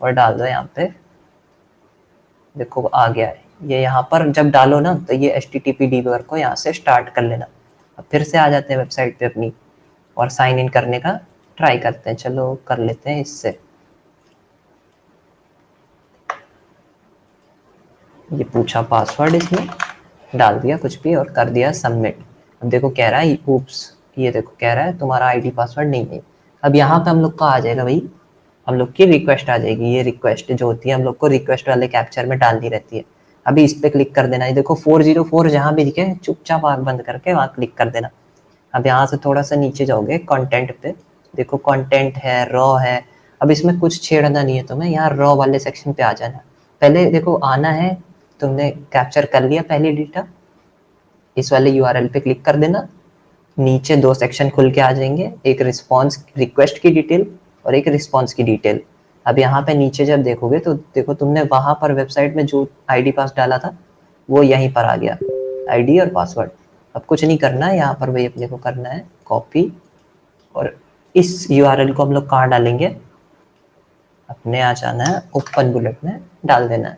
और डाल दो यहाँ पे, देखो आ गया है ये। यहाँ पर जब डालो ना तो ये HTTP डीबगर को यहाँ से स्टार्ट कर लेना। अब फिर से आ जाते हैं वेबसाइट पे अपनी और साइन इन करने का ट्राई करते हैं। चलो कर लेते हैं इससे। ये पूछा पासवर्ड, इसमें डाल दिया कुछ भी और कर दिया सबमिट। अब देखो कह रहा है ऊप्स, ये देखो कह रहा है तुम्हारा आईडी पासवर्ड नहीं है। अब यहाँ पे हम लोग का आ जाएगा भाई, हम लोग की रिक्वेस्ट आ जाएगी। ये रिक्वेस्ट जो होती है हम लोग को रिक्वेस्ट वाले कैप्चर में डालनी रहती है। अभी इस पे क्लिक कर देना है, देखो 404 जहाँ भी दिखे चुपचाप आँख बंद करके वहाँ क्लिक कर देना। अब यहाँ से थोड़ा सा नीचे जाओगे कंटेंट पे, देखो कंटेंट है, रॉ है। अब इसमें कुछ छेड़ना नहीं है तुम्हें, यहाँ रॉ वाले सेक्शन पे आ जाना। पहले देखो आना है, तुमने कैप्चर कर लिया पहले डेटा, इस वाले URL पे क्लिक कर देना। नीचे दो सेक्शन खुल के आ जाएंगे, एक रिस्पॉन्स रिक्वेस्ट की डिटेल और एक रिस्पॉन्स की डिटेल। अब यहाँ पे नीचे जब देखोगे तो देखो तुमने वहां पर वेबसाइट में जो आईडी पास डाला था वो यहीं पर आ गया, आईडी और पासवर्ड। अब कुछ नहीं करना है, यहाँ पर भाई अपने को करना है कॉपी, और इस URL को हम लोग कहाँ डालेंगे, अपने आ जाना है ओपन बुलेट में डाल देना है।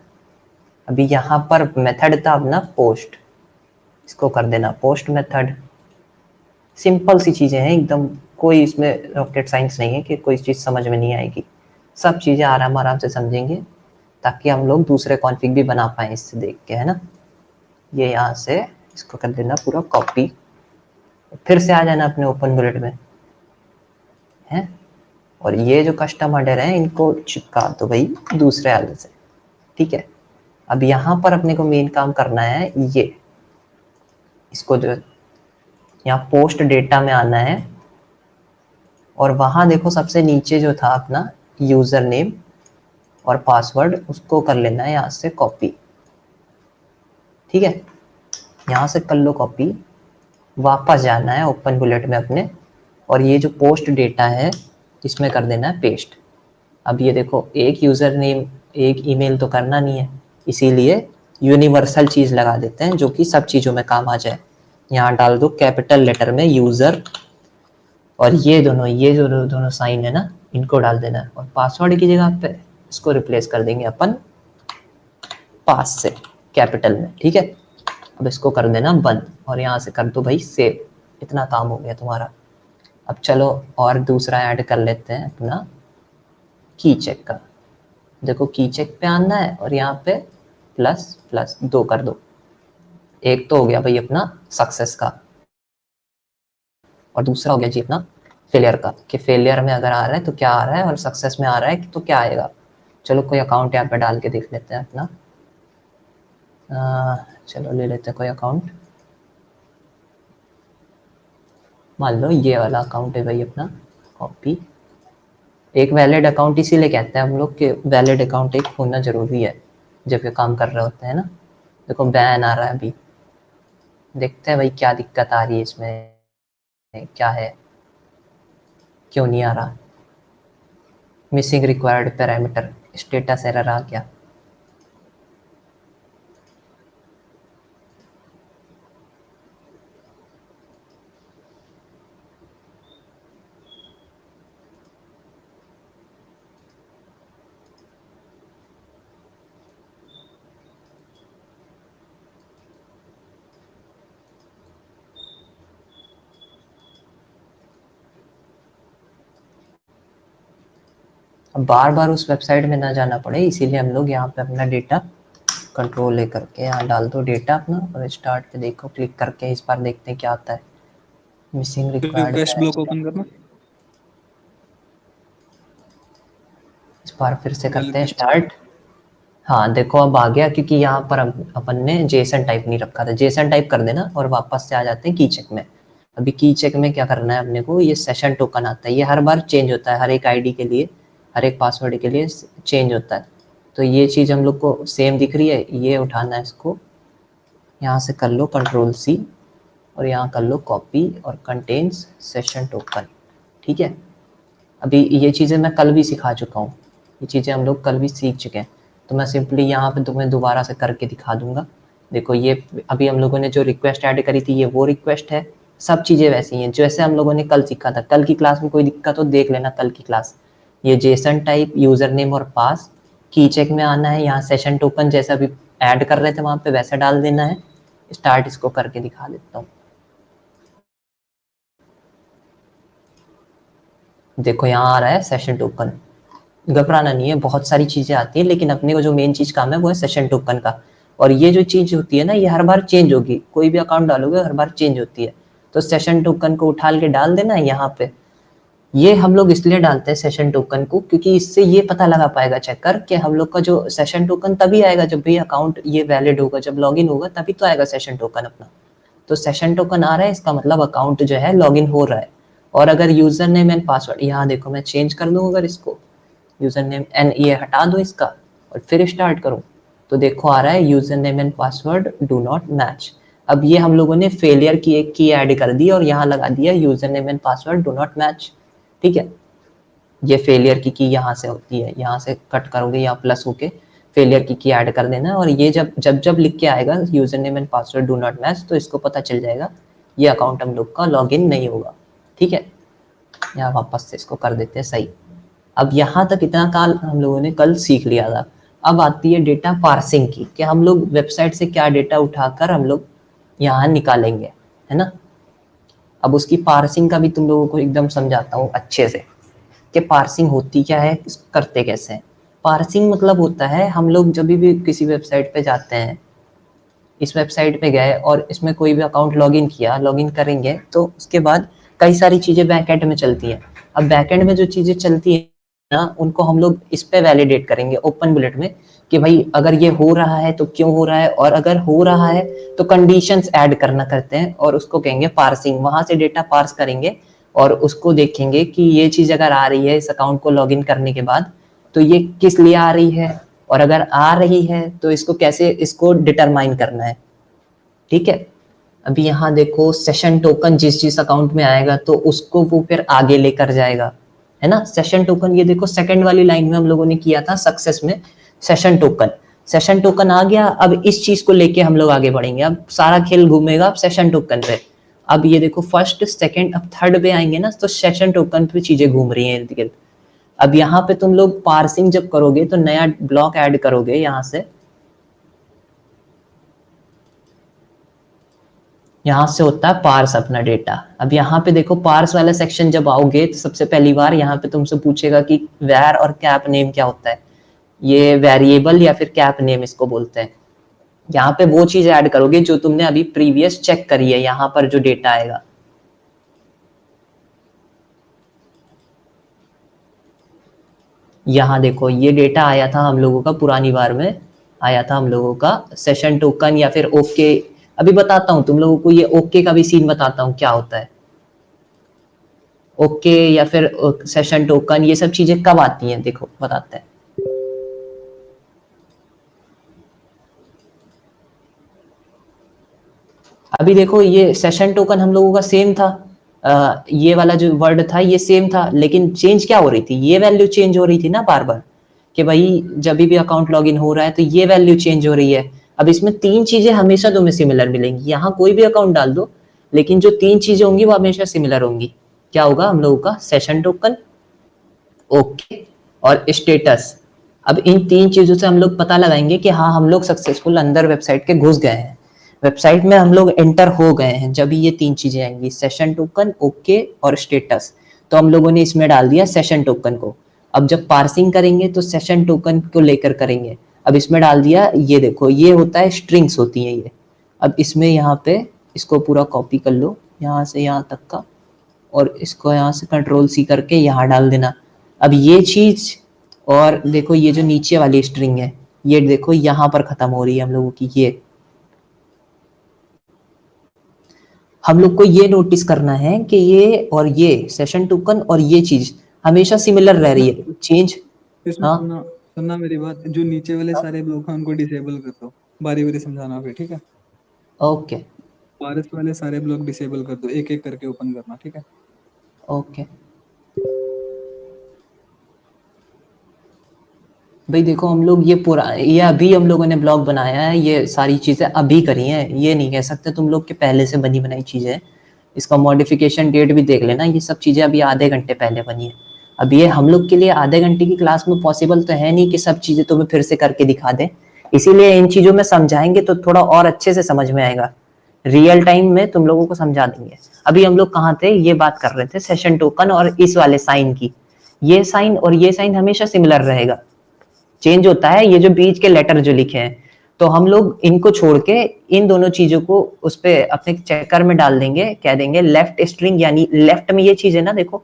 अभी यहाँ पर मेथड था अपना पोस्ट, इसको कर देना पोस्ट मेथड। सिंपल सी चीज़ें हैं एकदम, कोई इसमें रॉकेट साइंस नहीं है कि कोई चीज़ समझ में नहीं आएगी। सब चीज़ें आराम आराम से समझेंगे ताकि हम लोग दूसरे कॉन्फ़िग भी बना पाएँ इससे देख के, है ना। ये यहाँ से इसको कर देना पूरा कॉपी, फिर से आ जाना अपने ओपन बुलेट में है। और ये जो कस्टम हेडर है इनको चिपका दो भाई दूसरे वाले से, ठीक है। अब यहाँ पर अपने को मेन काम करना है, ये इसको जो यहाँ पोस्ट डेटा में आना है और वहाँ देखो सबसे नीचे जो था अपना यूज़र नेम और पासवर्ड, उसको कर लेना है यहाँ से कॉपी, ठीक है। यहाँ से कर लो कॉपी, वापस जाना है ओपन बुलेट में अपने, और ये जो पोस्ट डेटा है इसमें कर देना है पेस्ट। अब ये देखो एक यूज़र नेम एक ईमेल तो करना नहीं है, इसीलिए यूनिवर्सल चीज़ लगा देते हैं जो कि सब चीज़ों में काम आ जाए। यहाँ डाल दो कैपिटल लेटर में यूज़र, और ये जो दोनों साइन है ना इनको डाल देना है, और पासवर्ड की जगह पे इसको रिप्लेस कर देंगे अपन पास से कैपिटल में, ठीक है। अब इसको कर देना बंद और यहाँ से कर दो भाई सेव। इतना काम हो गया तुम्हारा। अब चलो और दूसरा ऐड कर लेते हैं अपना की चेक का। देखो की चेक पे आना है और यहाँ पे प्लस प्लस 2 कर दो। एक तो हो गया भाई अपना सक्सेस का, और दूसरा हो गया जी अपना फेलियर का, कि फेलियर में अगर आ रहा है तो क्या आ रहा है और सक्सेस में आ रहा है तो क्या आएगा। चलो कोई अकाउंट यहाँ पे डाल के देख लेते हैं अपना। चलो ले लेते हैं कोई अकाउंट, मान लो ये वाला अकाउंट है भाई अपना, कॉपी। एक वैलिड अकाउंट इसीलिए कहते हैं हम लोग कि वैलिड अकाउंट एक होना ज़रूरी है जब ये काम कर रहे होते हैं ना। देखो बैन आ रहा है अभी, देखते हैं भाई क्या दिक्कत आ रही है इसमें, क्या है क्यों नहीं आ रहा। Missing required parameter, status error आ गया। अब बार बार उस वेबसाइट में ना जाना पड़े इसीलिए हम लोग यहाँ पे अपना डेटा कंट्रोल ले करके यहाँ डाल दो डेटा अपना, और स्टार्ट पे देखो क्लिक करके इस बार देखते हैं क्या आता है। Missing required request block open करना, इस बार फिर से करते हैं स्टार्ट। हाँ देखो अब आ गया, क्योंकि यहाँ पर अपन ने जेसन टाइप नहीं रखा था। जेसन टाइप कर देना और वापस से आ जाते हैं की चेक में। अभी की चेक में क्या करना है अपने को, ये सेशन टोकन आता है, ये हर बार चेंज होता है, हर एक आईडी के लिए हर एक पासवर्ड के लिए चेंज होता है। तो ये चीज़ हम लोग को सेम दिख रही है, ये उठाना है इसको, यहाँ से कर लो Ctrl+C और यहाँ कर लो कॉपी और कंटेन्स सेशन टोकन, ठीक है। अभी ये चीज़ें मैं कल भी सिखा चुका हूँ, ये चीज़ें हम लोग कल भी सीख चुके हैं, तो मैं सिंपली यहाँ पे तुम्हें दोबारा से करके दिखा दूंगा। देखो ये अभी हम लोगों ने जो रिक्वेस्ट ऐड करी थी ये वो रिक्वेस्ट है, सब चीज़ें वैसी हैं जैसे हम लोगों ने कल सीखा था। कल की क्लास में कोई दिक्कत हो देख लेना कल की क्लास, ये जेसन टाइप, यूजर नेम और पास, की चेक में आना है, यहाँ सेशन टोकन जैसा भी ऐड कर रहे थे वहां पे वैसा डाल देना है। स्टार्ट इसको करके दिखा देता हूँ। देखो यहाँ आ रहा है सेशन टोकन, घबराना नहीं है, बहुत सारी चीजें आती हैं, लेकिन अपने को जो मेन चीज काम है वो है सेशन टोकन का। और ये जो चीज होती है ना, ये हर बार चेंज होगी, कोई भी अकाउंट डालोगे हर बार चेंज होती है। तो सेशन टोकन को उठा के डाल देना है यहाँ पे। ये हम लोग इसलिए डालते हैं सेशन टोकन को, क्योंकि इससे ये पता लगा पाएगा चेकर कि हम लोग का जो सेशन टोकन तभी आएगा जब भी अकाउंट ये वैलिड होगा, जब लॉगिन होगा तभी तो आएगा सेशन टोकन अपना। तो सेशन टोकन आ रहा है, इसका मतलब अकाउंट जो है लॉगिन हो रहा है। और अगर यूजर नेम एंड पासवर्ड, यहाँ देखो मैं चेंज कर दूँ अगर इसको, यूजर नेम एंड ये हटा दो इसका और फिर स्टार्ट करूँ, तो देखो आ रहा है user name and password do not match. अब ये हम लोगों ने फेलियर की एक की ऐड कर दी और यहाँ लगा दिया user name and password do not match. ठीक है, ये फेलियर की यहाँ से होती है, यहाँ से कट करोगे या प्लस होके फेलियर की ऐड कर देना है। और ये जब जब जब लिख के आएगा user name and password do not match, तो इसको पता चल जाएगा ये अकाउंट हम लोग का लॉगिन नहीं होगा। ठीक है, यहाँ वापस से इसको कर देते हैं सही। अब यहाँ तक इतना काल हम लोगों ने कल सीख लिया था। अब आती है डेटा पार्सिंग की, कि हम लोग वेबसाइट से क्या डेटा उठाकर हम लोग यहाँ निकालेंगे, है ना। अब उसकी पार्सिंग का भी तुम लोगों को एकदम समझाता हूँ अच्छे से कि पार्सिंग होती क्या है, करते कैसे हैं। पार्सिंग मतलब होता है हम लोग जब भी किसी वेबसाइट पे जाते हैं, इस वेबसाइट पे गए और इसमें कोई भी अकाउंट लॉगिन किया, लॉगिन करेंगे तो उसके बाद कई सारी चीज़ें बैकएंड में चलती हैं। अब बैकएंड में जो चीज़ें चलती है ना, उनको हम लोग इस पे वैलिडेट करेंगे ओपन बुलेट में, कि भाई अगर ये हो रहा है तो क्यों हो रहा है, और अगर हो रहा है तो कंडीशंस ऐड करना करते हैं और उसको कहेंगे पार्सिंग। वहां से डेटा पार्स करेंगे और उसको देखेंगे कि ये चीज़ अगर आ रही है इस अकाउंट को लॉगिन करने के बाद, तो ये किस लिए आ रही है, और अगर आ रही है तो इसको कैसे इसको डिटरमाइन करना है। ठीक है, अभी यहाँ देखो सेशन टोकन जिस जिस अकाउंट में आएगा तो उसको वो फिर आगे लेकर जाएगा, है ना। सेशन टोकन ये देखो सेकंड वाली लाइन में हम लोगों ने किया था सक्सेस में, सेशन टोकन, सेशन टोकन आ गया। अब इस चीज को लेके हम लोग आगे बढ़ेंगे, अब सारा खेल घूमेगा अब सेशन टोकन पे। अब ये देखो फर्स्ट सेकंड अब थर्ड पे आएंगे ना, तो सेशन टोकन पे चीजें घूम रही हैं इर्द गिर्द। अब यहाँ पे तुम लोग पार्सिंग जब करोगे तो नया ब्लॉक ऐड करोगे यहाँ से, यहाँ से होता है पार्स अपना डेटा। अब यहाँ पे देखो पार्स वाला सेक्शन जब आओगे तो सबसे पहली बार यहाँ पे तुमसे पूछेगा कि वैर और कैप नेम क्या होता है। ये वेरिएबल या फिर कैप नेम इसको बोलते हैं। यहाँ पे वो चीज ऐड करोगे जो तुमने अभी प्रीवियस चेक करी है, यहाँ पर जो डेटा आएगा। यहाँ देखो ये डेटा आया था हम लोगों का, पुरानी बार में आया था हम लोगों का सेशन टोकन या फिर ओके। अभी बताता हूँ तुम लोगों को, ये ओके का भी सीन बताता हूँ क्या होता है। ओके या फिर सेशन टोकन, ये सब चीजें कब आती हैं देखो बताते हैं। अभी देखो ये सेशन टोकन हम लोगों का सेम था, ये वाला जो वर्ड था ये सेम था, लेकिन चेंज क्या हो रही थी, ये वैल्यू चेंज हो रही थी ना बार बार, कि भाई जब भी अकाउंट लॉगिन हो रहा है तो ये वैल्यू चेंज हो रही है। अब इसमें तीन चीजें हमेशा तुम्हें सिमिलर मिलेंगी, यहाँ कोई भी अकाउंट डाल दो लेकिन जो तीन चीजें होंगी वो हमेशा सिमिलर होंगी। क्या होगा हम लोगों का, सेशन टोकन, ओके और स्टेटस। अब इन तीन चीजों से हम लोग पता लगाएंगे कि हाँ हम लोग सक्सेसफुल अंदर वेबसाइट के घुस गए हैं, वेबसाइट में हम लोग एंटर हो गए हैं। जब ये तीन चीजें आएंगी, सेशन टोकन, ओके और स्टेटस, तो हम लोगों ने इसमें डाल दिया सेशन टोकन को। अब जब पार्सिंग करेंगे तो सेशन टोकन को लेकर करेंगे। अब इसमें डाल दिया, ये देखो ये होता है स्ट्रिंग्स होती है ये। अब इसमें यहाँ पे इसको पूरा कॉपी कर लो यहाँ से यहाँ तक का, और इसको यहाँ से कंट्रोल सी करके यहाँ डाल देना। अब ये चीज, और देखो ये जो नीचे वाली स्ट्रिंग है ये देखो यहाँ पर खत्म हो रही है हम लोगों की। ये हम लोग को ये नोटिस करना है कि ये और ये सेशन टोकन और ये चीज हमेशा सिमिलर रह रही है, चेंज। हाँ सुनना मेरी बात, जो नीचे वाले सारे ब्लॉक हैं उनको डिसेबल कर दो, बारी बारी समझाना फिर, ठीक है। ओके पारस वाले सारे ब्लॉक डिसेबल कर दो, एक एक करके ओपन करना, ठीक है। ओके भाई देखो हम लोग ये अभी हम लोगों ने ब्लॉग बनाया है, ये सारी चीजें अभी करी हैं, ये नहीं कह सकते तुम लोग के पहले से बनी बनाई चीजें। इसका मॉडिफिकेशन डेट भी देख लेना, ये सब चीजें अभी आधे घंटे पहले बनी है। अब ये हम लोग के लिए आधे घंटे की क्लास में पॉसिबल तो है नहीं कि सब चीजें तुम्हें फिर से करके दिखा दें, इसीलिए इन चीजों में समझाएंगे तो थोड़ा और अच्छे से समझ में आएगा, रियल टाइम में तुम लोगों को समझा देंगे। अभी हम लोग कहाँ थे, ये बात कर रहे थे सेशन टोकन और इस वाले साइन की। ये साइन और ये साइन हमेशा सिमिलर रहेगा, चेंज होता है ये जो बीच के लेटर जो लिखे हैं, तो हम लोग इनको छोड़ के इन दोनों चीजों को उस पे अपने चेकर में डाल देंगे, कह देंगे लेफ्ट स्ट्रिंग, यानी लेफ्ट में ये चीज है ना, देखो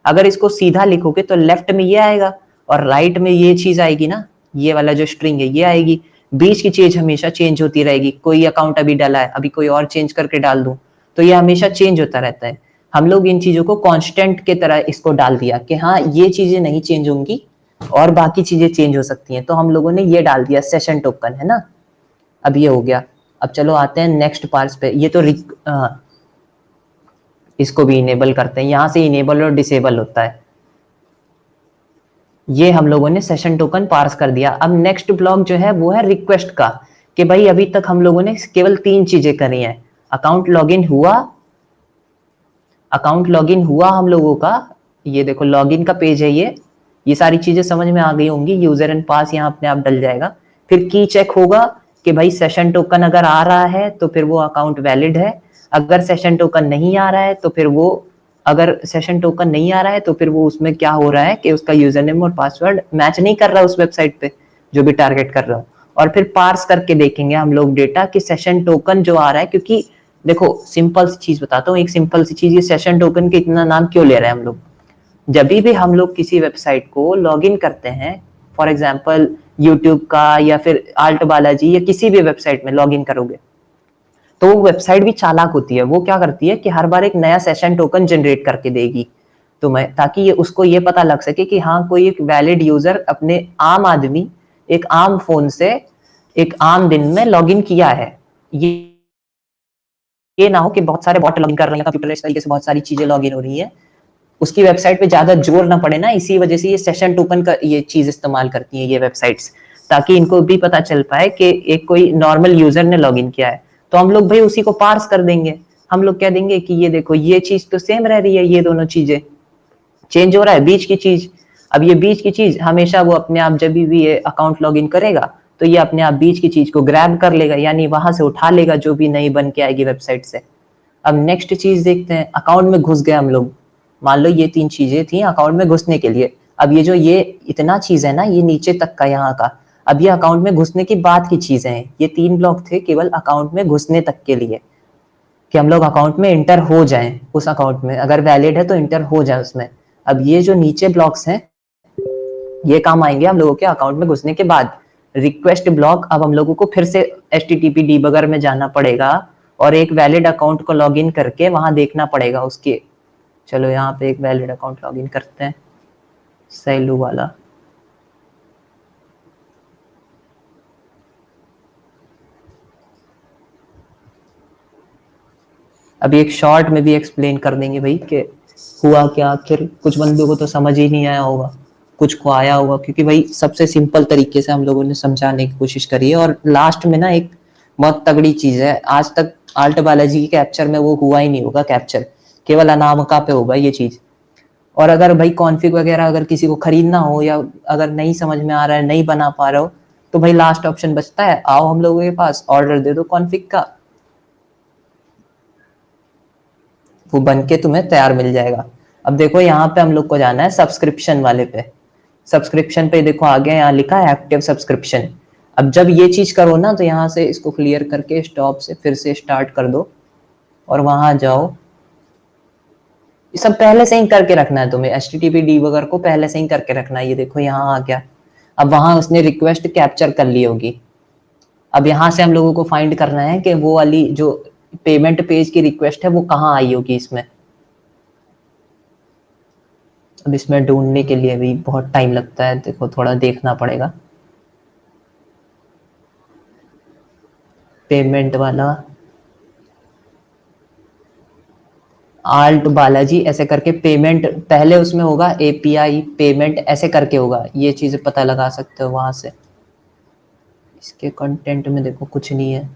अगर इसको सीधा लिखोगे तो लेफ्ट में ये आएगा और राइट में ये चीज आएगी ना, ये वाला जो स्ट्रिंग है ये आएगी। बीच की चीज हमेशा चेंज होती रहेगी, कोई अकाउंट अभी डाला है, अभी कोई और चेंज करके डाल दूं तो ये हमेशा चेंज होता रहता है। हम लोग इन चीजों को कांस्टेंट के तरह इसको डाल दिया कि हाँ ये चीजें नहीं चेंज होंगी और बाकी चीजें चेंज हो सकती हैं, तो हम लोगों ने ये डाल दिया सेशन टोकन, है ना। अब ये हो गया। अब चलो आते हैं नेक्स्ट पार्ट पे। ये तो इसको भी इनेबल करते हैं, यहां से इनेबल और डिसेबल होता है। ये हम लोगों ने सेशन टोकन पार्स कर दिया। अब नेक्स्ट ब्लॉक जो है वो है रिक्वेस्ट का, कि भाई अभी तक हम लोगों ने केवल 3 चीजें करी हैं। अकाउंट लॉगिन हुआ, अकाउंट लॉगिन हुआ हम लोगों का, ये देखो लॉगिन का पेज है ये सारी चीजें समझ में आ गई होंगी। यूजर एंड पास यहाँ अपने आप डल जाएगा। फिर की चेक होगा कि भाई सेशन टोकन अगर आ रहा है तो फिर वो अकाउंट वैलिड है, अगर सेशन टोकन नहीं आ रहा है तो फिर वो, अगर सेशन टोकन नहीं आ रहा है तो फिर वो उसमें क्या हो रहा है कि उसका यूजर नेम और पासवर्ड मैच नहीं कर रहा उस वेबसाइट पे जो भी टारगेट कर रहा हूँ। और फिर पार्स करके देखेंगे हम लोग डेटा कि सेशन टोकन जो आ रहा है, क्योंकि देखो सिंपल सी चीज बताता हूँ, एक सिंपल सी चीज, ये सेशन टोकन के इतना नाम क्यों ले रहे हैं हम लोग। जब भी हम लोग किसी वेबसाइट को लॉगिन करते हैं, फॉर एग्जांपल यूट्यूब का या फिर आल्ट बालाजी या किसी भी वेबसाइट में लॉगिन करोगे, तो वो वेबसाइट भी चालाक होती है। वो क्या करती है कि हर बार एक नया सेशन टोकन जनरेट करके देगी तुम्हें, ताकि ये उसको ये पता लग सके कि हाँ कोई एक वैलिड यूजर, अपने आम आदमी एक आम फोन से एक आम दिन में लॉगिन किया है। ये ना हो कि बहुत सारे बॉट लॉगिन कर रहे हैं, कंप्यूटर इस तरीके से बहुत सारी चीजें लॉगिन हो रही है, उसकी वेबसाइट पे ज्यादा जोर ना पड़े ना। इसी वजह से ये सेशन टोकन का ये चीज इस्तेमाल करती है ये वेबसाइट्स, ताकि इनको भी पता चल पाए कि एक कोई नॉर्मल यूजर ने लॉगिन किया है। तो हम लोग भाई उसी को पार्स कर देंगे, हम लोग कह देंगे कि ये देखो ये चीज तो सेम रह रही है, ये दोनों चीजें, चेंज हो रहा है बीच की चीज। अब ये बीच की चीज हमेशा वो अपने आप जब भी ये अकाउंट लॉगिन करेगा तो ये अपने आप बीच की चीज को ग्रैब कर लेगा, यानी वहां से उठा लेगा जो भी नई बन के आएगी वेबसाइट से। अब नेक्स्ट चीज देखते हैं, अकाउंट में घुस गए हम लोग, मान लो ये 3 चीजें थी अकाउंट में घुसने के लिए। अब ये जो ये इतना चीज है ना, ये नीचे तक का यहाँ का, अब ये अकाउंट में घुसने की बाद की चीजें हैं। ये 3 ब्लॉक थे केवल अकाउंट में घुसने तक के लिए, कि हम लोग अकाउंट में इंटर हो जाएं, उस अकाउंट में अगर वैलिड है तो इंटर हो जाए उसमें। अब ये जो नीचे ब्लॉक्स हैं ये काम आएंगे हम लोगों के अकाउंट में घुसने के बाद। रिक्वेस्ट ब्लॉक, अब हम लोगों को फिर से HTTP डीबगर में जाना पड़ेगा और एक वैलिड अकाउंट को लॉगिन करके वहां देखना पड़ेगा उसके। चलो यहाँ पे एक वैलिड अकाउंट लॉगिन करते हैं, सैलू वाला। अभी एक शॉर्ट में भी एक्सप्लेन कर देंगे भाई कि हुआ क्या आखिर। कुछ बंदों को तो समझ ही नहीं आया होगा, कुछ को आया होगा, क्योंकि भाई सबसे सिंपल तरीके से हम लोगों ने समझाने की कोशिश करी है। और लास्ट में ना एक बहुत तगड़ी चीज है, आज तक आल्ट बालाजी की कैप्चर में वो हुआ ही नहीं होगा कैप्चर, केवल अनामिका पे होगा ये चीज। और अगर भाई कॉन्फ़िग वगैरह अगर किसी को खरीदना हो या अगर नहीं समझ में आ रहा है, नहीं बना पा रहे हो, तो भाई लास्ट ऑप्शन बचता है, आओ हम लोगों के पास ऑर्डर दे दो कॉन्फ़िग का, वो बन के तुम्हें तैयार मिल जाएगा। अब देखो यहाँ पे हम लोग को जाना है सब्सक्रिप्शन वाले पे। सब्सक्रिप्शन पे देखो आगे यहाँ लिखा है एक्टिव सब्सक्रिप्शन। अब जब ये चीज करो ना तो यहाँ से इसको क्लियर करके स्टॉप से फिर से स्टार्ट कर दो और वहां जाओ। ये सब पहले से ही करके रखना है तुम्हें, HTTP डीबगर को पहले से ही करके रखना है। ये देखो यहाँ आ गया। अब वहां उसने रिक्वेस्ट कैप्चर कर ली होगी। अब यहाँ से हम लोगों को फाइंड करना है कि वो वाली जो पेमेंट पेज की रिक्वेस्ट है वो कहाँ आई होगी इसमें। अब इसमें ढूंढने के लिए भी बहुत टाइम लगता है, देखो थोड़ा देखना पड़ेगा। पेमेंट वाला आल्ट बालाजी ऐसे करके पेमेंट पहले उसमें होगा, API पेमेंट ऐसे करके होगा। ये चीजें पता लगा सकते हो वहां से। इसके कंटेंट में देखो कुछ नहीं है,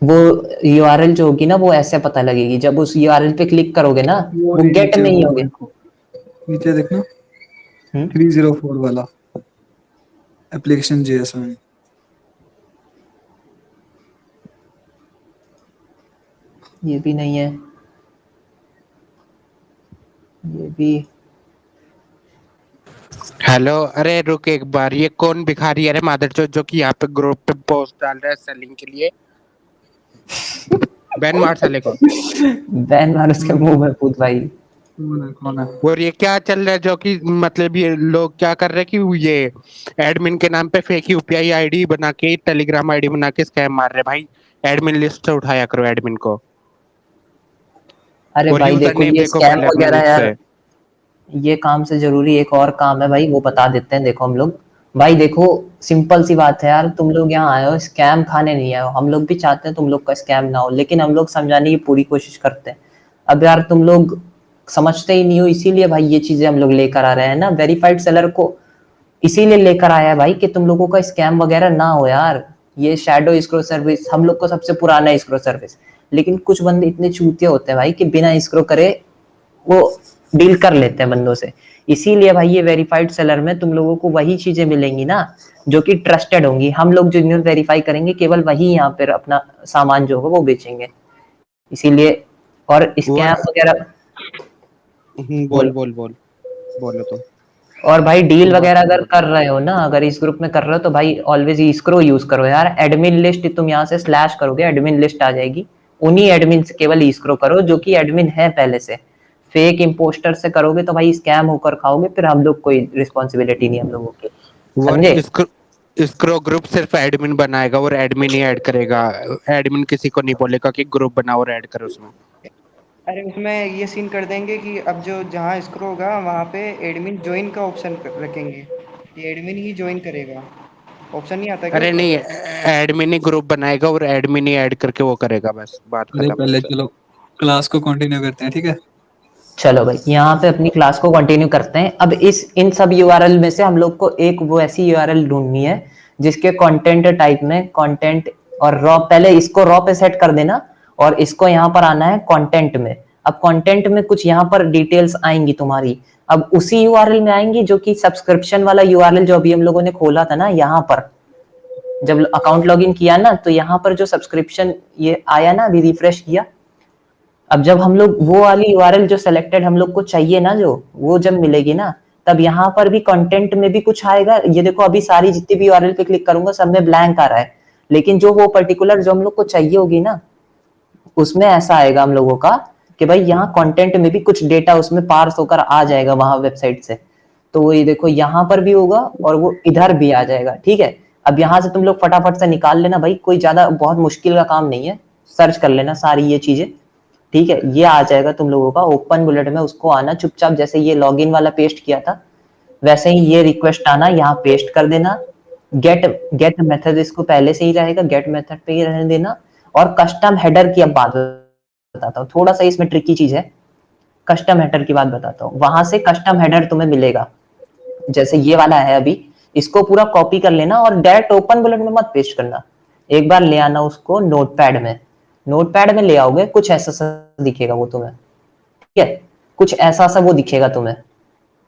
वो URL जो होगी ना वो ऐसे पता लगेगी। जब उस URL पे क्लिक करोगे ना वो वो गेट नीचे में ही वो होगे। देखो, नीचे देखना, हम्म 304 वाला एप्लीकेशन JS में। ये भी नहीं है, ये भी। हेलो, अरे रुक एक बार, ये कौन भिखारी है रे मादरचोद जो कि यहाँ पे ग्रुप पे पोस्ट डाल रहा है सेलिंग के लिए? बैन मार साले को। बैन मार उसके मुंह में कूद भाई। कौन है? और ये क्या चल रहा है जो कि मतलब ये लोग क्या कर रहे हैं कि ये एडमिन के नाम पे फेक यूपीआई आईडी बना के, टेलीग्राम आईडी बना के स्कैम मार रहे हैं भाई। एडमिन लिस्ट से उठाया करो एडमिन को, अरे और भाई यूजर देखो, नेम ये देखो स्कैम पहले अपने वगैरह लिस्ट यार, से। ये काम से जरूरी एक और काम है भाई, वो बता देते हैं। देखो हम लोग, भाई देखो, सिंपल सी बात है यार, तुम लोग यहाँ आए हो स्कैम खाने नहीं आए हो। हम लोग भी चाहते हैं तुम लोग का स्कैम ना हो, लेकिन हम लोग समझाने की पूरी कोशिश करते हैं। अब यार तुम लोग समझते ही नहीं हो, इसीलिए भाई ये चीजें हम लोग लेकर आ रहे हैं ना, वेरीफाइड सेलर को इसीलिए लेकर आया है भाई कि तुम लोगों का स्कैम वगैरह ना हो यार। ये शैडो स्क्रो सर्विस हम लोग को सबसे पुराना स्क्रो सर्विस, लेकिन कुछ बंदे इतने चूतिए होते हैं भाई कि बिना स्क्रो करे वो डील कर लेते हैं बंदों से। इसीलिए भाई ये वेरीफाइड सेलर में तुम लोगों को वही चीजें मिलेंगी ना जो कि ट्रस्टेड होंगी। हम लोग जो जिन्हें वेरीफाई करेंगे केवल वही यहाँ पर अपना सामान जो होगा वो बेचेंगे, इसीलिए। और और स्कैम वगैरह बोल बोल बोल, बोलो तुम। और भाई डील तुम बात वगैरह करो अगर अभी। कर रहे हो ना, अगर इस ग्रुप में कर रहे हो तो भाई ऑलवेज इसक्रो यूज करो यार। एडमिन लिस्ट तुम यहाँ से स्लैश करोगे, एडमिन लिस्ट आ जाएगी। उन्हीं एडमिन से केवल इसक्रो करो जो कि एडमिन है पहले से। फेक इम्पोस्टर से करोगे तो भाई स्कैम होकर खाओगे, फिर हम लोग कोई रिस्पॉन्सिबिलिटी नहीं हम लोगों की, और समझे। इसको ग्रुप सिर्फ एडमिन बनाएगा और एडमिन ही ऐड करेगा। एडमिन किसी को नहीं बोलेगा कि ग्रुप बनाओ और ऐड करो उसमें। अरे उसमें ये सीन कर देंगे कि अब जो जहाँ स्क्रो होगा वहाँ पे एडमिन ज्वाइन का ऑप्शन रखेंगे, ये एडमिन ही ज्वाइन करेगा। ऑप्शन नहीं आता क्या अरे ऊपर? नहीं, एडमिन ही ग्रुप बनाएगा और एडमिन ही ऐड करके वो करेगा, बस बात अरे खत्म पहले उससे। चलो क्लास को कंटिन्यू करते हैं, ठीक है। चलो भाई यहाँ पे अपनी क्लास को कंटिन्यू करते हैं। अब इस इन सब यूआरएल में से हम लोग को एक वो ऐसी यूआरएल ढूंढनी है जिसके कंटेंट टाइप में कंटेंट और रॉ, पहले इसको रॉ पे सेट कर देना और इसको यहाँ पर आना है कंटेंट में। अब कंटेंट में कुछ यहाँ पर डिटेल्स आएंगी तुम्हारी, अब उसी यूआरएल में आएंगी जो कि सब्सक्रिप्शन वाला यूआरएल जो अभी हम लोगों ने खोला था ना, यहाँ पर जब अकाउंट लॉगिन किया ना तो यहाँ पर जो सब्सक्रिप्शन ये आया ना, अभी रिफ्रेश किया। अब जब हम लोग वो वाली यूआरएल जो सिलेक्टेड हम लोग को चाहिए ना, जो वो जब मिलेगी ना, तब यहाँ पर भी कंटेंट में भी कुछ आएगा। ये देखो अभी सारी जितनी भी यूआरएल पे क्लिक करूंगा सब में ब्लैंक आ रहा है, लेकिन जो वो पर्टिकुलर जो हम लोग को चाहिए होगी ना, उसमें ऐसा आएगा हम लोगों का कि भाई यहाँ कंटेंट में भी कुछ डेटा उसमें पार्स होकर आ जाएगा वहां वेबसाइट से। तो वो ये देखो यहाँ पर भी होगा और वो इधर भी आ जाएगा, ठीक है। अब यहाँ से तुम लोग फटाफट से निकाल लेना भाई, कोई ज्यादा बहुत मुश्किल का काम नहीं है, सर्च कर लेना सारी ये चीजें, ठीक है। ये आ जाएगा तुम लोगों का ओपन बुलेट में, उसको आना चुपचाप, जैसे ये लॉगिन वाला पेस्ट किया था वैसे ही ये रिक्वेस्ट आना, यहाँ पेस्ट कर देना। गेट गेट मेथड इसको पहले से ही रहेगा, गेट मेथड पे ही रहने देना। और कस्टम हेडर की अब बात बताता हूँ, थोड़ा सा इसमें ट्रिकी चीज है। कस्टम हेडर की बात बताता हूँ, वहां से कस्टम हेडर तुम्हें मिलेगा, जैसे ये वाला है अभी, इसको पूरा कॉपी कर लेना और डायरेक्ट ओपन बुलेट में मत पेस्ट करना। एक बार ले आना उसको नोटपैड में, नोटपैड में ले आओगे कुछ ऐसा सा दिखेगा वो तुम्हें, ठीक है। कुछ ऐसा सा वो दिखेगा तुम्हें,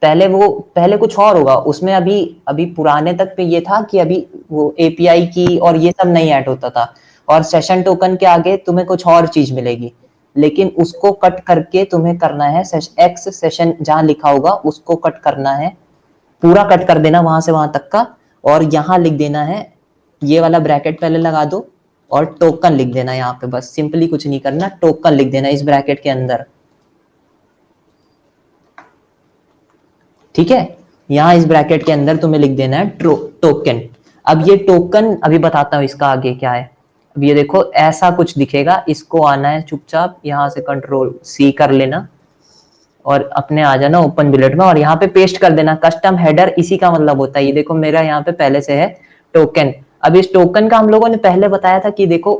पहले कुछ और होगा उसमें। अभी अभी पुराने तक पे ये था कि अभी वो एपीआई की और ये सब नहीं ऐड होता था, और सेशन टोकन के आगे तुम्हें कुछ और चीज मिलेगी, लेकिन उसको कट करके तुम्हें करना है एक्स सेशन जहां लिखा होगा उसको कट करना है, पूरा कट कर देना वहां से वहां तक का। और यहाँ लिख देना है, ये वाला ब्रैकेट पहले लगा दो और टोकन लिख देना यहाँ पे, बस सिंपली कुछ नहीं करना, टोकन लिख देना इस ब्रैकेट के अंदर, ठीक है। यहाँ इस ब्रैकेट के अंदर तुम्हें लिख देना है टोकन। अब ये टोकन अभी बताता हूँ इसका आगे क्या है। अब ये देखो ऐसा कुछ दिखेगा, इसको आना है चुपचाप यहाँ से कंट्रोल सी कर लेना और अपने आ जाना ओपन बुलेट में और यहाँ पे पेस्ट कर देना कस्टम हेडर, इसी का मतलब होता है ये देखो मेरा यहाँ पे पहले से है टोकन। अब इस टोकन का हम लोगों ने पहले बताया था कि देखो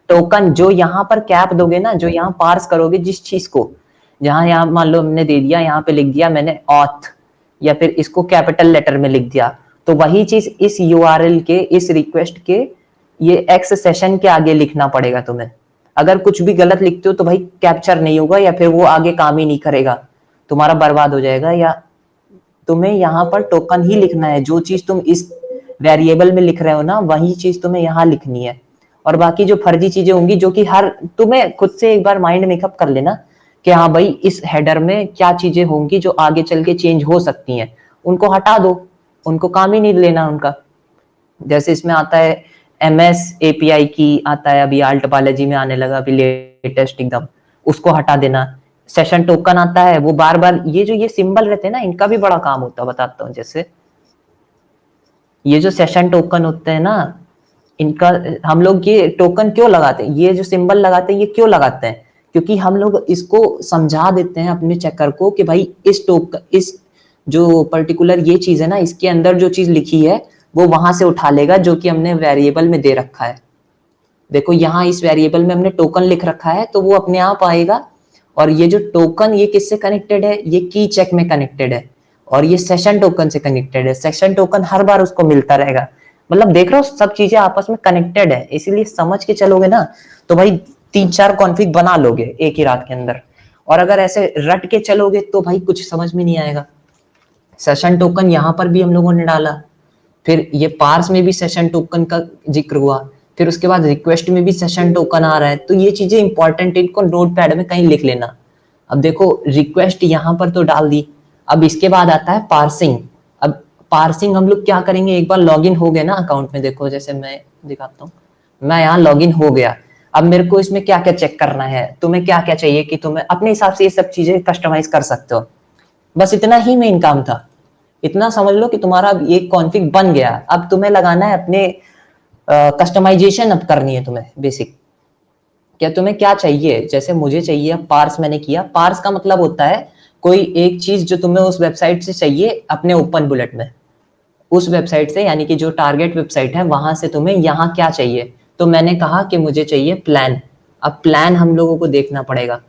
टोकन जो यहाँ पर कैप दोगे ना, जो यहाँ पार्स करोगे जिस चीज को, जहां यहाँ मान लो हमने दे दिया, यहाँ पे लिख दिया मैंने ऑथ, या फिर इसको कैपिटल लेटर में लिख दिया, तो वही चीज इस यूआरएल के, इस रिक्वेस्ट के ये एक्स सेशन के आगे लिखना पड़ेगा तुम्हें। अगर कुछ भी गलत लिखते हो तो भाई कैप्चर नहीं होगा या फिर वो आगे काम ही नहीं करेगा। तुम्हारा बर्बाद हो जाएगा। या तुम्हें यहाँ पर टोकन ही लिखना है, जो चीज तुम इस वेरिएबल में लिख रहे हो ना वही चीज तुम्हें यहाँ लिखनी है। और बाकी जो फर्जी चीजें होंगी जो कि हर तुम्हें खुद से एक बार माइंड मेकअप कर लेना कि हाँ भाई इस हेडर में क्या चीजें होंगी जो आगे चल के चेंज हो सकती हैं, उनको हटा दो, उनको काम ही नहीं लेना उनका। जैसे इसमें आता है MS API की आता है, अभी आल्ट बालाजी में आने लगा अभी लेटेस्ट एकदम, उसको हटा देना। सेशन टोकन आता है, वो बार बार ये जो ये सिंबल रहते हैं ना इनका भी बड़ा काम होता है, बताता हूँ। जैसे ये जो सेशन टोकन होते हैं ना इनका, हम लोग ये टोकन क्यों लगाते हैं, ये जो सिंबल लगाते हैं ये क्यों लगाते हैं, क्योंकि हम लोग इसको समझा देते हैं अपने चेकर को कि भाई इस टोकन, इस जो पर्टिकुलर ये चीज है ना इसके अंदर जो चीज लिखी है वो वहां से उठा लेगा जो कि हमने वेरिएबल में दे रखा है। देखो यहाँ इस वेरिएबल में हमने टोकन लिख रखा है तो वो अपने आप आएगा। और ये जो टोकन ये किससे कनेक्टेड है, ये की चेक में कनेक्टेड है, और ये सेशन टोकन से कनेक्टेड है। सेशन टोकन हर बार उसको मिलता रहेगा, मतलब देख रहे हो सब चीजें आपस में कनेक्टेड है। इसीलिए समझ के चलोगे ना तो भाई 3-4 कॉन्फ़िग बना लोगे एक ही रात के अंदर। और अगर ऐसे रट के चलोगे तो भाई कुछ समझ में नहीं आएगा। सेशन टोकन यहाँ पर भी हम लोगों ने डाला, फिर ये पार्स में भी सेशन टोकन का जिक्र हुआ, फिर उसके बाद रिक्वेस्ट में भी सेशन टोकन आ रहा है। तो ये चीजें इंपॉर्टेंट, इनको नोटपैड में कहीं लिख लेना। अब देखो रिक्वेस्ट यहाँ पर तो डाल दी, अब इसके बाद आता है पार्सिंग। अब पार्सिंग हम लोग क्या करेंगे, एक बार लॉगिन हो गए ना अकाउंट में, देखो जैसे मैं दिखाता हूँ, मैं यहाँ लॉगिन हो गया। अब मेरे को इसमें क्या क्या चेक करना है, तुम्हें क्या क्या चाहिए कि तुम्हें अपने हिसाब से ये सब चीजें कस्टमाइज कर सकते हो। बस इतना ही मेन काम था। इतना समझ लो कि तुम्हारा एक कॉन्फ़िग बन गया, अब तुम्हें लगाना है अपने कस्टमाइजेशन अब करनी है तुम्हें। बेसिक क्या तुम्हें क्या चाहिए, जैसे मुझे चाहिए पार्स, मैंने किया। पार्स का मतलब होता है कोई एक चीज जो तुम्हें उस वेबसाइट से चाहिए अपने ओपन बुलेट में, उस वेबसाइट से, यानी कि जो टारगेट वेबसाइट है वहां से तुम्हें यहाँ क्या चाहिए। तो मैंने कहा कि मुझे चाहिए प्लान। अब प्लान हम लोगों को देखना पड़ेगा,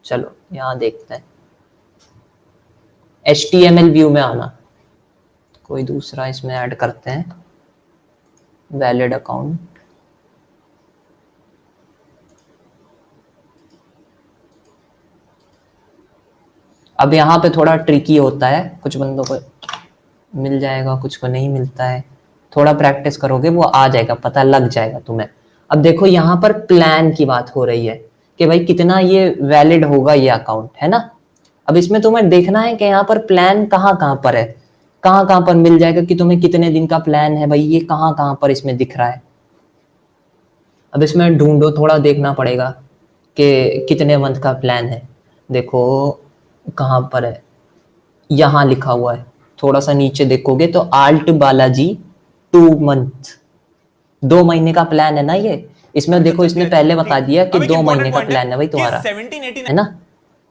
चलो यहाँ देखते हैं। HTML व्यू में आना, कोई दूसरा इसमें ऐड करते हैं, वैलिड अकाउंट। अब यहाँ पे थोड़ा ट्रिकी होता है, कुछ बंदों को मिल जाएगा, कुछ को नहीं मिलता है। थोड़ा प्रैक्टिस करोगे वो आ जाएगा, पता लग जाएगा तुम्हें। अब देखो यहाँ पर प्लान की बात हो रही है कि भाई कितना ये वैलिड होगा ये अकाउंट, है ना। अब इसमें तुम्हें देखना है कि यहाँ पर प्लान कहाँ पर है, कहाँ पर मिल जाएगा कि तुम्हें कितने दिन का प्लान है, भाई ये कहाँ पर इसमें दिख रहा है। अब इसमें ढूंढो, थोड़ा देखना पड़ेगा कि कितने मंथ का प्लान है। देखो कहाँ पर है, यहाँ लिखा हुआ है। थोड़ा सा नीचे देखोगे तो आल्ट बालाजी 2 मंथ, 2 महीने का प्लान है ना ये। इसमें देखो इसने पहले बता दिया कि 2 महीने का प्लान है भाई तुम्हारा, है ना,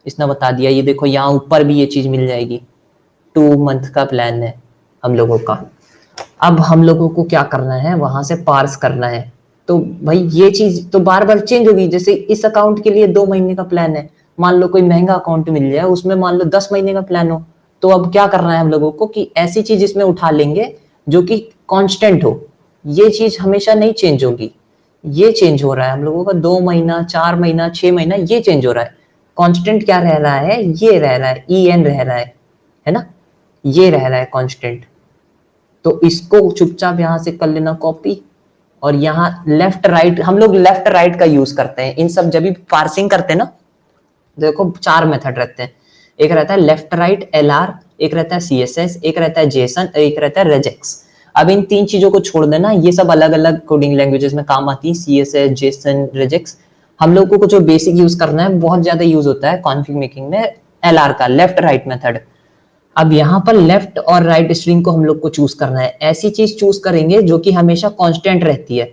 इसने बता दिया। ये देखो यहाँ ऊपर भी ये चीज मिल जाएगी, 2 मंथ का प्लान है हम लोगों का। अब हम लोगों को क्या करना है, वहां से पार्स करना है। तो भाई ये चीज तो बार बार चेंज होगी। जैसे इस अकाउंट के लिए 2 महीने का प्लान है, मान लो कोई महंगा अकाउंट मिल जाए उसमें मान लो 10 महीने का प्लान हो, तो अब क्या करना है हम लोगों को कि ऐसी चीज इसमें उठा लेंगे जो कि कांस्टेंट हो। ये चीज हमेशा नहीं चेंज होगी, ये चेंज हो रहा है हम लोगों का 2 महीना, 4 महीना, 6 महीना, ये चेंज हो रहा है। कांस्टेंट क्या रह रहा है, ये रह रहा है, EN रह रहा है ना, ये रह रहा है कांस्टेंट। तो इसको चुपचाप यहाँ से कर लेना कॉपी, और यहाँ लेफ्ट राइट, हम लोग लेफ्ट राइट का यूज करते हैं इन सब जब भी पार्सिंग करते हैं ना। देखो 4 मेथड रहते हैं, एक रहता है लेफ्ट राइट LR, एक रहता है CSS, एक रहता है JSON, एक रहता है regex। अब इन 3 चीजों को छोड़ देना, ये सब अलग अलग कोडिंग लैंग्वेजेस में काम आती है, CSS, JSON, regex। हम लोगों को जो बेसिक यूज करना है, बहुत ज्यादा यूज होता है कॉन्फिग मेकिंग में, LR का, लेफ्ट राइट मेथड। अब यहाँ पर लेफ्ट और राइट स्ट्रिंग को हम लोग को चूज करना है। ऐसी चीज चूज करेंगे जो कि हमेशा कांस्टेंट रहती है।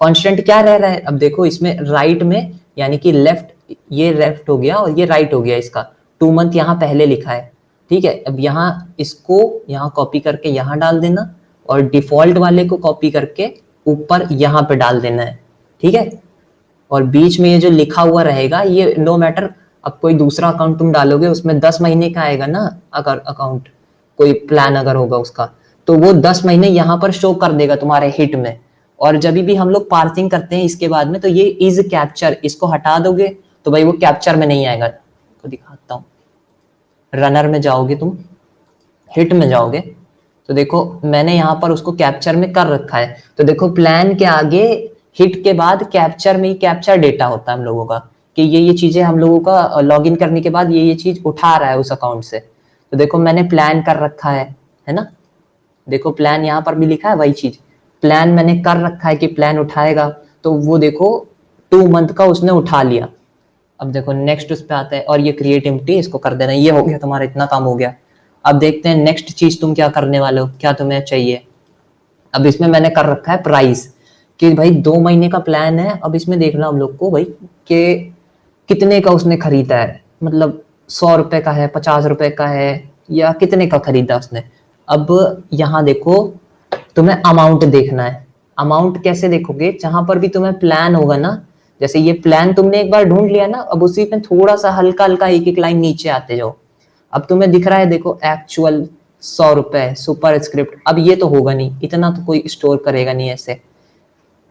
कांस्टेंट क्या रह रहा है, अब देखो इसमें राइट में, यानी कि लेफ्ट, ये लेफ्ट हो गया और ये राइट हो गया। इसका 2 मंथ यहाँ पहले लिखा है, ठीक है। अब यहाँ इसको यहाँ कॉपी करके यहाँ डाल देना, और डिफॉल्ट वाले को कॉपी करके ऊपर यहाँ पे डाल देना है, ठीक है। और बीच में ये जो लिखा हुआ रहेगा ये नो मैटर। अब कोई दूसरा अकाउंट तुम डालोगे उसमें 10 महीने का आएगा ना, अगर अकाउंट कोई प्लान अगर होगा उसका, तो वो 10 महीने यहाँ पर शो कर देगा तुम्हारे हिट में। और जब भी हम लोग पार्सिंग करते हैं इसके बाद में, तो ये इज कैप्चर, इसको हटा दोगे तो भाई वो कैप्चर में नहीं आएगा। तो दिखाता हूँ, रनर में जाओगे तुम, हिट में जाओगे, तो देखो मैंने यहाँ पर उसको कैप्चर में कर रखा है। तो देखो प्लान के आगे हिट के बाद कैप्चर में ही कैप्चर डेटा होता है हम लोगों का, कि ये चीजें हम लोगों का लॉगिन करने के बाद ये चीज उठा रहा है उस अकाउंट से। तो देखो मैंने प्लान कर रखा है ना, देखो प्लान यहाँ पर भी लिखा है वही चीज, प्लान मैंने कर रखा है कि प्लान उठाएगा, तो वो देखो 2 मंथ का उसने उठा लिया। अब देखो नेक्स्ट उस पे आता है, और ये क्रिएट एम्प्टी इसको कर देना, ये हो गया तुम्हारा, इतना काम हो गया। अब देखते हैं नेक्स्ट चीज तुम क्या करने वाले हो, क्या तुम्हें चाहिए। अब इसमें मैंने कर रखा है प्राइस, कि भाई 2 महीने का प्लान है। अब इसमें देखना हम लोग को भाई कि कितने का उसने खरीदा है, मतलब 100 रुपए का है, 50 रुपए का है, या कितने का खरीदा उसने। अब यहाँ देखो तुम्हें अमाउंट देखना है। अमाउंट कैसे देखोगे, जहां पर भी तुम्हें प्लान होगा ना, जैसे ये प्लान तुमने एक बार ढूंढ लिया ना, अब उसी में थोड़ा सा हल्का हल्का एक एक लाइन नीचे आते जाओ। अब तुम्हें दिख रहा है देखो एक्चुअल 100 रुपए सुपर स्क्रिप्ट, अब ये तो होगा नहीं, इतना तो कोई स्टोर करेगा नहीं ऐसे।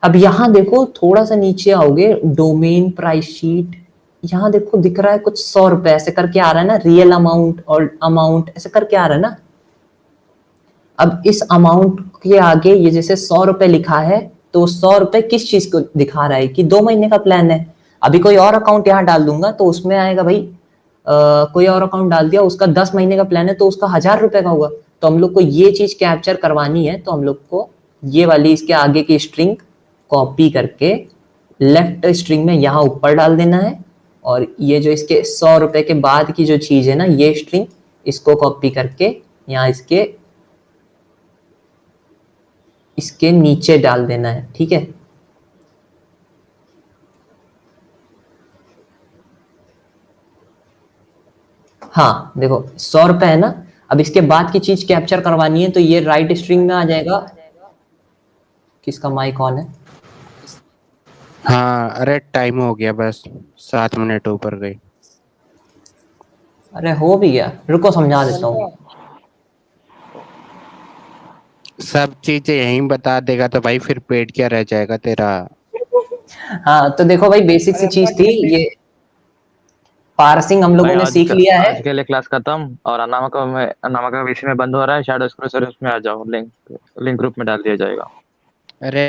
अब यहाँ देखो थोड़ा सा नीचे आओगे, डोमेन प्राइस शीट, यहाँ देखो दिख रहा है कुछ 100 रुपए ऐसे करके आ रहा है ना, रियल अमाउंट और अमाउंट ऐसे करके आ रहा है ना। अब इस अमाउंट के आगे ये जैसे 100 रुपए लिखा है, तो 100 रुपए किस चीज को दिखा रहा है कि 2 महीने का प्लान है। अभी कोई और अकाउंट यहाँ डाल दूंगा तो उसमें आएगा भाई, कोई और अकाउंट डाल दिया उसका 10 महीने का प्लान है तो उसका 1000 रुपए का होगा। तो हम लोग को ये चीज कैप्चर करवानी है, तो हम लोग को ये वाली इसके आगे की स्ट्रिंग कॉपी करके लेफ्ट स्ट्रिंग में यहाँ ऊपर डाल देना है, और ये जो इसके 100 रुपए के बाद की जो चीज है ना, ये स्ट्रिंग इसको कॉपी करके यहाँ इसके नीचे डाल देना है, ठीक है। हाँ देखो 100 रुपए है ना, अब इसके बाद की चीज कैप्चर करवानी है, तो ये राइट स्ट्रिंग में आ जाएगा। किसका माइक ऑन है? हाँ अरे टाइम हो गया, बस 7 मिनट ऊपर गई। अरे हो भी गया, रुको समझा देता हूँ। सब चीजें यहीं बता देगा तो भाई फिर पेट क्या रह जाएगा तेरा। हाँ तो देखो भाई बेसिक सी चीज थी ये, पार्सिंग हम लोगों ने सीख लिया है। आज के लिए क्लास खत्म, और अनामा का विषय में बंद हो रहा है, शैडो स्क्रोल सर्विस में आ जाओ, लिंक ग्रुप में डाल दिया जाएगा। अरे